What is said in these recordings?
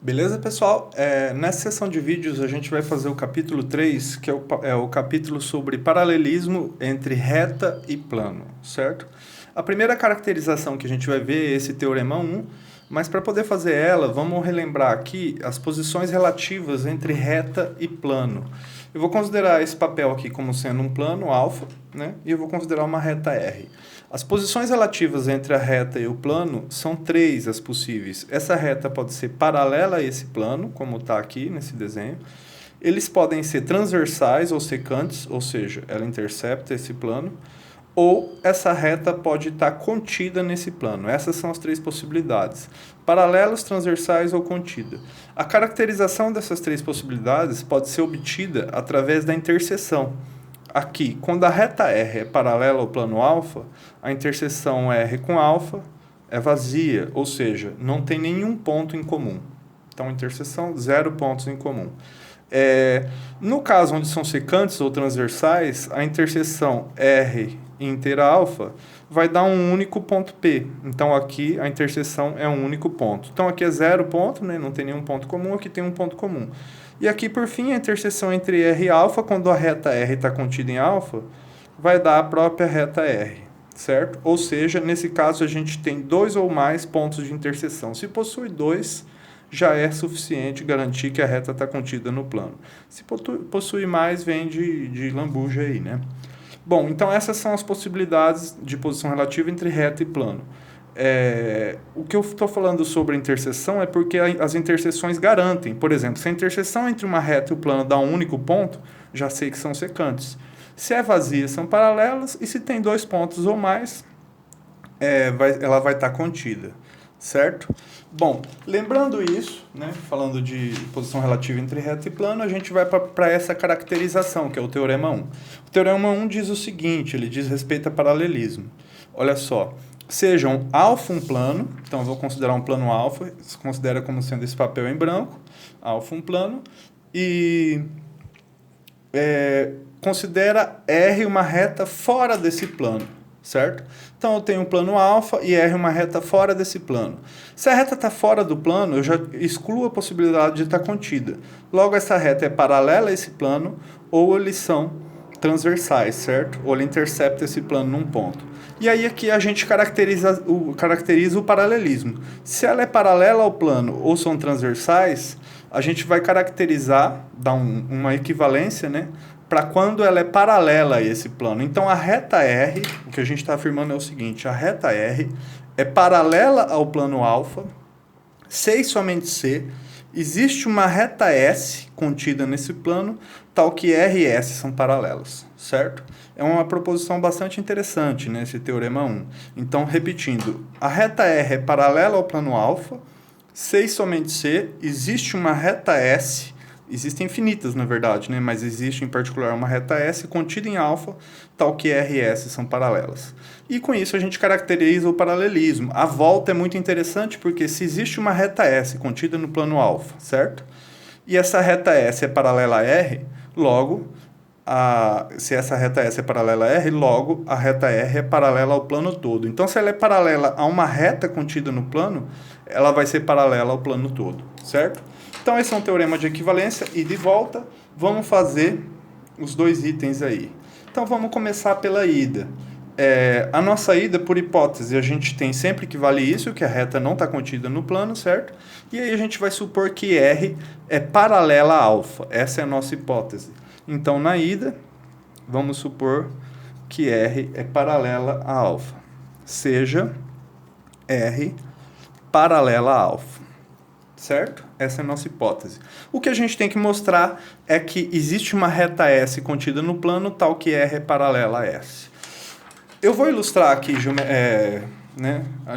Beleza, pessoal? Nessa sessão de vídeos a gente vai fazer o capítulo 3, que é o capítulo sobre paralelismo entre reta e plano, certo? A primeira caracterização que a gente vai ver é esse teorema 1, mas para poder fazer ela, vamos relembrar aqui as posições relativas entre reta e plano. Eu vou considerar esse papel aqui como sendo um plano alfa, né? E eu vou considerar uma reta R. As posições relativas entre a reta e o plano são três as possíveis. Essa reta pode ser paralela a esse plano, como está aqui nesse desenho. Eles podem ser transversais ou secantes, ou seja, ela intercepta esse plano. Ou essa reta pode estar contida nesse plano. Essas são as três possibilidades: paralelos, transversais ou contida. A caracterização dessas três possibilidades pode ser obtida através da interseção. Aqui, quando a reta R é paralela ao plano alfa, a interseção R com alfa é vazia, ou seja, não tem nenhum ponto em comum. Então, interseção, 0 pontos em comum. No caso onde são secantes ou transversais, a interseção R inteira alfa vai dar um único ponto P. Então, aqui a interseção é um único ponto. Então, aqui é 0 ponto, né? Não tem nenhum ponto comum, aqui tem um ponto comum. E aqui, por fim, a interseção entre R e alfa, quando a reta R está contida em alfa, vai dar a própria reta R, certo? Ou seja, nesse caso, a gente tem dois ou mais pontos de interseção. Se possui dois, já é suficiente garantir que a reta está contida no plano. Se possui mais, vem de lambuja aí, né? Bom, então essas são as possibilidades de posição relativa entre reta e plano. O que eu estou falando sobre interseção é porque as interseções garantem. Por exemplo, se a interseção entre uma reta e o plano dá um único ponto, já sei que são secantes. Se é vazia, são paralelas, e se tem dois pontos ou mais, ela vai estar contida, certo? Bom, lembrando isso, né, falando de posição relativa entre reta e plano, a gente vai para essa caracterização, que é o teorema 1. O teorema 1 diz o seguinte, ele diz respeito a paralelismo. Olha só, sejam alfa um plano, então eu vou considerar um plano alfa, se considera como sendo esse papel em branco, alfa um plano, e considera R uma reta fora desse plano, certo? Então eu tenho um plano alfa e R uma reta fora desse plano. Se a reta está fora do plano, eu já excluo a possibilidade de estar contida. Logo, essa reta é paralela a esse plano, ou eles são transversais, certo? Ou ele intercepta esse plano num ponto. E aí aqui a gente caracteriza o paralelismo. Se ela é paralela ao plano ou são transversais, a gente vai caracterizar, dar uma equivalência, né? Para quando ela é paralela a esse plano. Então, a reta R, o que a gente está afirmando é o seguinte: a reta R é paralela ao plano alfa, C e somente C. Existe uma reta S contida nesse plano, tal que R e S são paralelas, certo? É uma proposição bastante interessante, né, esse teorema 1. Então, repetindo, a reta R é paralela ao plano alfa, C e somente C. Existe uma reta S. Existem infinitas, na verdade, né? Mas existe em particular uma reta S contida em alfa, tal que R e S são paralelas. E com isso a gente caracteriza o paralelismo. A volta é muito interessante porque se existe uma reta S contida no plano alfa, certo? E essa reta S é paralela a R, logo, se essa reta S é paralela a R, logo a reta R é paralela ao plano todo. Então, se ela é paralela a uma reta contida no plano, ela vai ser paralela ao plano todo, certo? Então, esse é um teorema de equivalência. E de volta, vamos fazer os dois itens aí. Então, vamos começar pela ida. A nossa ida, por hipótese, a gente tem sempre que vale isso, que a reta não está contida no plano, certo? E aí a gente vai supor que R é paralela a alfa. Essa é a nossa hipótese. Então, na ida, vamos supor que R é paralela a alfa. Seja R paralela a alfa. Certo? Essa é a nossa hipótese. O que a gente tem que mostrar é que existe uma reta S contida no plano, tal que R é paralela a S. Eu vou ilustrar aqui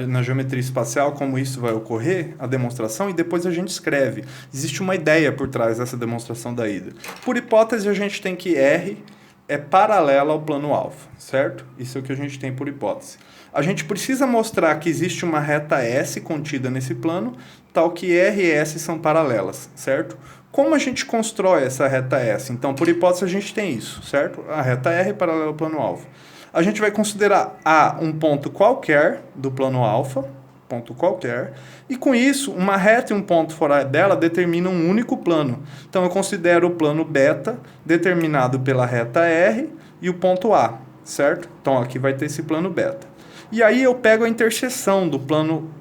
na geometria espacial como isso vai ocorrer, a demonstração, e depois a gente escreve. Existe uma ideia por trás dessa demonstração da ida. Por hipótese, a gente tem que R é paralela ao plano alfa, certo? Isso é o que a gente tem por hipótese. A gente precisa mostrar que existe uma reta S contida nesse plano, tal que R e S são paralelas, certo? Como a gente constrói essa reta S? Então, por hipótese, a gente tem isso, certo? A reta R é paralela ao plano alfa. A gente vai considerar A um ponto qualquer do plano alfa, ponto qualquer, e com isso, uma reta e um ponto fora dela determinam um único plano. Então, eu considero o plano beta determinado pela reta R e o ponto A, certo? Então, aqui vai ter esse plano beta. E aí, eu pego a interseção do plano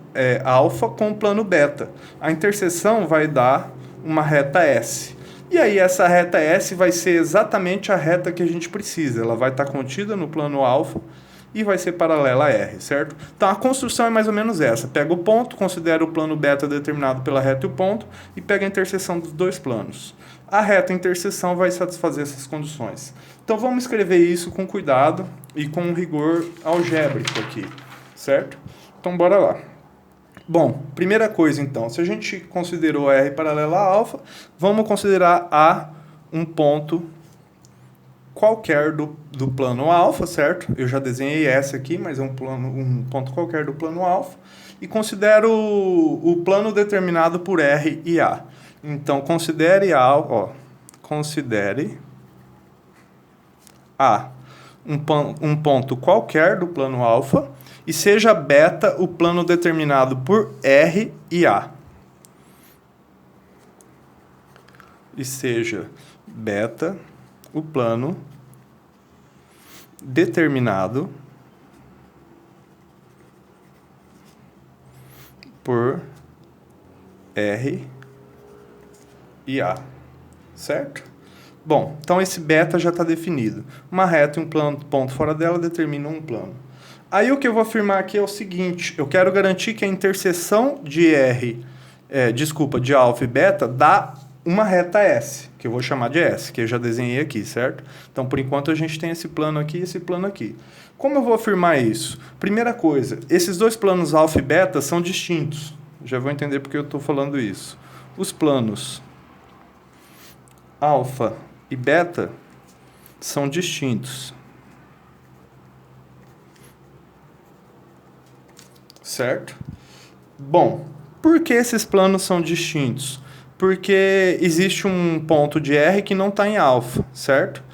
alfa com o plano beta. A interseção vai dar uma reta S. E aí, essa reta S vai ser exatamente a reta que a gente precisa. Ela vai estar contida no plano alfa e vai ser paralela a R, certo? Então, a construção é mais ou menos essa. Pega o ponto, considera o plano beta determinado pela reta e o ponto, e pega a interseção dos dois planos. A reta e a interseção vai satisfazer essas condições. Então, vamos escrever isso com cuidado e com rigor algébrico aqui, certo? Então, bora lá. Bom, primeira coisa, então, se a gente considerou R paralela a alfa, vamos considerar A um ponto qualquer do plano alfa, certo? Eu já desenhei S aqui, mas é um ponto qualquer do plano alfa. E considero o plano determinado por R e A. Então, considere A um ponto qualquer do plano alfa e seja beta o plano determinado por R e A. E seja beta o plano determinado por R e A, certo? Bom, então esse beta já está definido. Uma reta e um ponto fora dela determinam um plano. Aí o que eu vou afirmar aqui é o seguinte, eu quero garantir que a interseção de de alfa e beta dá uma reta S, que eu vou chamar de S, que eu já desenhei aqui, certo? Então, por enquanto, a gente tem esse plano aqui e esse plano aqui. Como eu vou afirmar isso? Primeira coisa, esses dois planos alfa e beta são distintos. Já vou entender porque eu estou falando isso. Os planos alfa e beta são distintos. Certo? Bom, por que esses planos são distintos? Porque existe um ponto de R que não está em alfa, certo?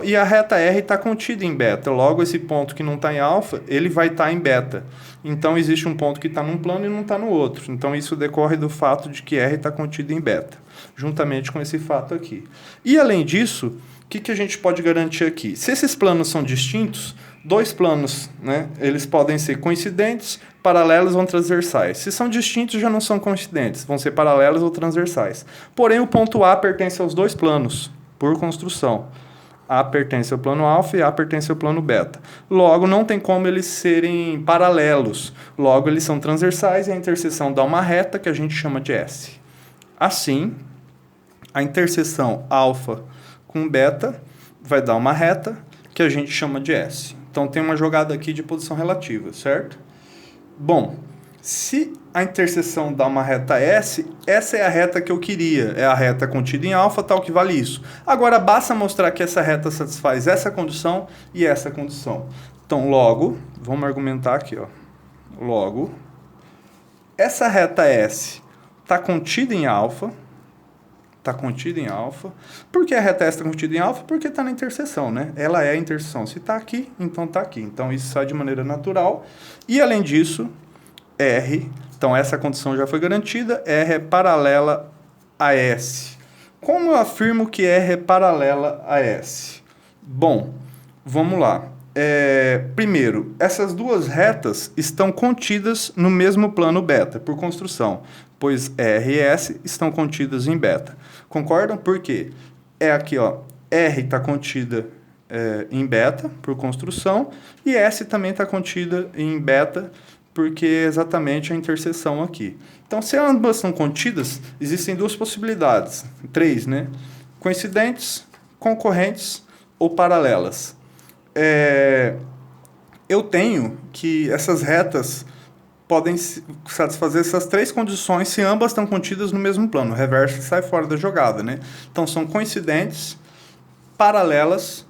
E a reta R está contida em beta. Logo, esse ponto que não está em alfa, ele vai estar em beta. Então, existe um ponto que está num plano e não está no outro. Então, isso decorre do fato de que R está contido em beta, juntamente com esse fato aqui. E, além disso, o que a gente pode garantir aqui? Se esses planos são distintos, dois planos, né, eles podem ser coincidentes, paralelos ou transversais. Se são distintos, já não são coincidentes, vão ser paralelos ou transversais. Porém, o ponto A pertence aos dois planos, por construção. A pertence ao plano alfa e A pertence ao plano beta. Logo, não tem como eles serem paralelos. Logo, eles são transversais e a interseção dá uma reta que a gente chama de S. Assim, a interseção alfa com beta vai dar uma reta que a gente chama de S. Então, tem uma jogada aqui de posição relativa, certo? Bom, se a interseção dá uma reta S, essa é a reta que eu queria. É a reta contida em alfa, tal que vale isso. Agora, basta mostrar que essa reta satisfaz essa condição e essa condição. Então, logo, vamos argumentar aqui, ó. Logo, essa reta S está contida em alfa. Está contida em alfa. Por que a reta S está contida em alfa? Porque está na interseção, né? Ela é a interseção. Se está aqui, então está aqui. Então, isso sai de maneira natural. E, além disso, R, então essa condição já foi garantida, R é paralela a S. Como eu afirmo que R é paralela a S? Bom, vamos lá. Primeiro, essas duas retas estão contidas no mesmo plano beta, por construção, pois R e S estão contidas em beta. Concordam? Por quê? Aqui, ó, R está contida em beta, por construção, e S também está contida em beta, porque é exatamente a interseção aqui. Então, se ambas são contidas, existem duas possibilidades, três, né? Coincidentes, concorrentes ou paralelas. Eu tenho que essas retas podem satisfazer essas três condições se ambas estão contidas no mesmo plano. O reverso sai fora da jogada, né? Então, são coincidentes, paralelas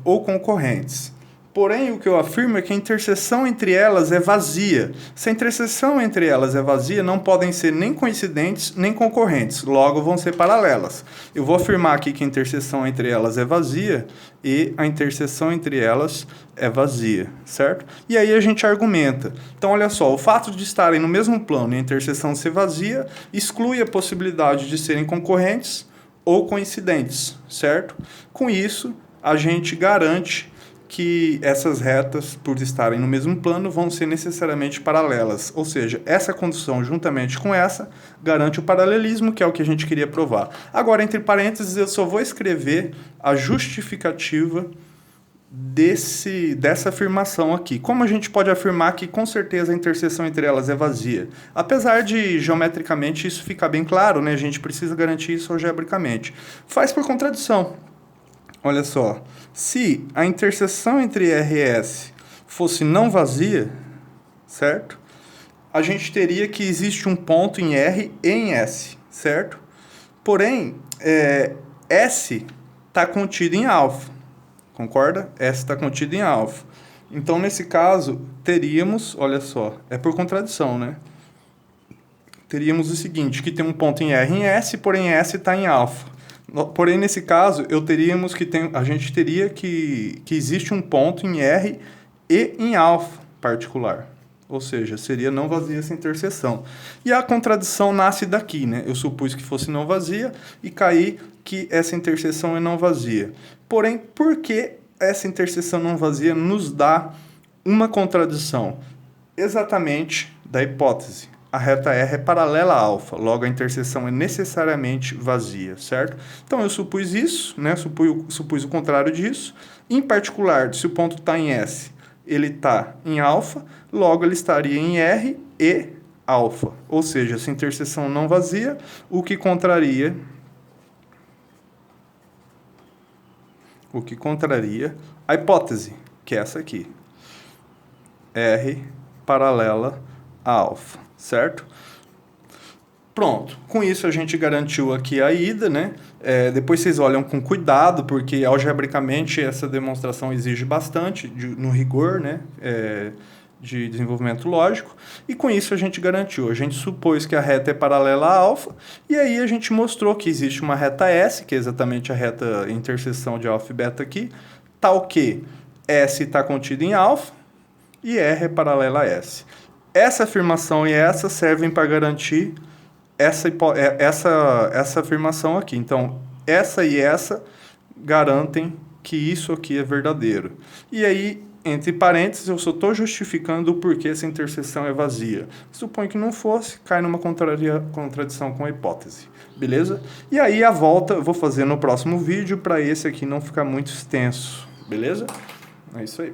ou concorrentes. Porém, o que eu afirmo é que a interseção entre elas é vazia. Se a interseção entre elas é vazia, não podem ser nem coincidentes nem concorrentes, logo vão ser paralelas. Eu vou afirmar aqui que a interseção entre elas é vazia e a interseção entre elas é vazia, certo? E aí a gente argumenta. Então, olha só, o fato de estarem no mesmo plano e a interseção ser vazia exclui a possibilidade de serem concorrentes ou coincidentes, certo? Com isso, a gente garante que essas retas, por estarem no mesmo plano, vão ser necessariamente paralelas. Ou seja, essa condição, juntamente com essa, garante o paralelismo, que é o que a gente queria provar. Agora, entre parênteses, eu só vou escrever a justificativa dessa afirmação aqui. Como a gente pode afirmar que, com certeza, a interseção entre elas é vazia? Apesar de, geometricamente, isso ficar bem claro, né? A gente precisa garantir isso algebricamente. Faz por contradição. Olha só, se a interseção entre R e S fosse não vazia, certo? A gente teria que existe um ponto em R e em S, certo? Porém, S está contido em alfa, concorda? S está contido em alfa. Então, nesse caso, teríamos, olha só, é por contradição, né? Teríamos o seguinte, que tem um ponto em R e em S, porém S está em alfa. Porém, nesse caso, a gente teria que existe um ponto em R e em alfa particular. Ou seja, seria não vazia essa interseção. E a contradição nasce daqui, né? Eu supus que fosse não vazia e caí que essa interseção é não vazia. Porém, por que essa interseção não vazia nos dá uma contradição? Exatamente da hipótese. A reta R é paralela a alfa, logo a interseção é necessariamente vazia, certo? Então eu supus isso, né? Supus o contrário disso. Em particular, se o ponto está em S, ele está em alfa, logo ele estaria em R e alfa. Ou seja, essa interseção não vazia, o que contraria a hipótese, que é essa aqui. R paralela a alfa. Certo? Pronto. Com isso a gente garantiu aqui a ida, né? Depois vocês olham com cuidado, porque algebricamente essa demonstração exige bastante no rigor, né? De desenvolvimento lógico. E com isso a gente garantiu. A gente supôs que a reta é paralela a alfa, e aí a gente mostrou que existe uma reta S, que é exatamente a reta interseção de alfa e beta aqui, tal que S está contida em alfa e R é paralela a S. Essa afirmação e essa servem para garantir essa afirmação aqui. Então, essa e essa garantem que isso aqui é verdadeiro. E aí, entre parênteses, eu só estou justificando o porquê essa interseção é vazia. Suponho que não fosse, cai numa contradição com a hipótese. Beleza? E aí, a volta eu vou fazer no próximo vídeo para esse aqui não ficar muito extenso. Beleza? É isso aí.